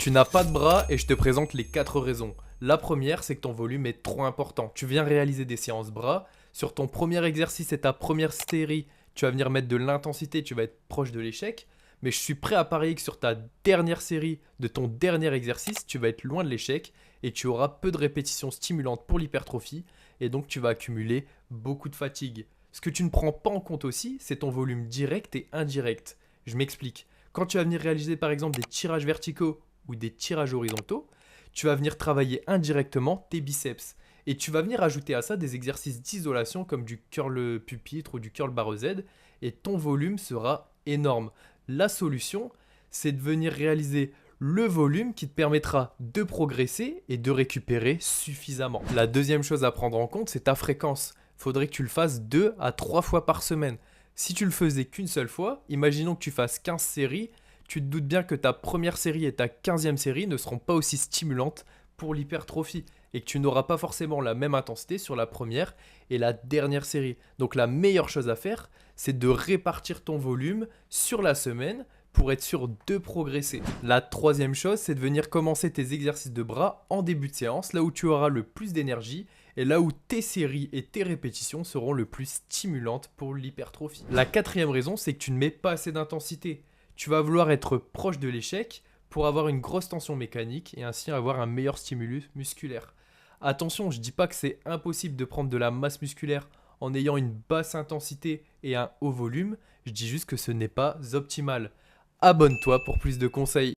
Tu n'as pas de bras et je te présente les 4 raisons. La première, c'est que ton volume est trop important. Tu viens réaliser des séances bras. Sur ton premier exercice et ta première série, tu vas venir mettre de l'intensité, tu vas être proche de l'échec. Mais je suis prêt à parier que sur ta dernière série de ton dernier exercice, tu vas être loin de l'échec et tu auras peu de répétitions stimulantes pour l'hypertrophie et donc tu vas accumuler beaucoup de fatigue. Ce que tu ne prends pas en compte aussi, c'est ton volume direct et indirect. Je m'explique. Quand tu vas venir réaliser par exemple des tirages verticaux ou des tirages horizontaux, tu vas venir travailler indirectement tes biceps. Et tu vas venir ajouter à ça des exercices d'isolation comme du curl pupitre ou du curl barre Z et ton volume sera énorme. La solution, c'est de venir réaliser le volume qui te permettra de progresser et de récupérer suffisamment. La deuxième chose à prendre en compte, c'est ta fréquence. Il faudrait que tu le fasses 2 à 3 fois par semaine. Si tu le faisais qu'une seule fois, imaginons que tu fasses 15 séries, tu te doutes bien que ta première série et ta 15e série ne seront pas aussi stimulantes pour l'hypertrophie et que tu n'auras pas forcément la même intensité sur la première et la dernière série. Donc la meilleure chose à faire, c'est de répartir ton volume sur la semaine pour être sûr de progresser. La troisième chose, c'est de venir commencer tes exercices de bras en début de séance, là où tu auras le plus d'énergie et là où tes séries et tes répétitions seront le plus stimulantes pour l'hypertrophie. La quatrième raison, c'est que tu ne mets pas assez d'intensité. Tu vas vouloir être proche de l'échec pour avoir une grosse tension mécanique et ainsi avoir un meilleur stimulus musculaire. Attention, je ne dis pas que c'est impossible de prendre de la masse musculaire en ayant une basse intensité et un haut volume, je dis juste que ce n'est pas optimal. Abonne-toi pour plus de conseils.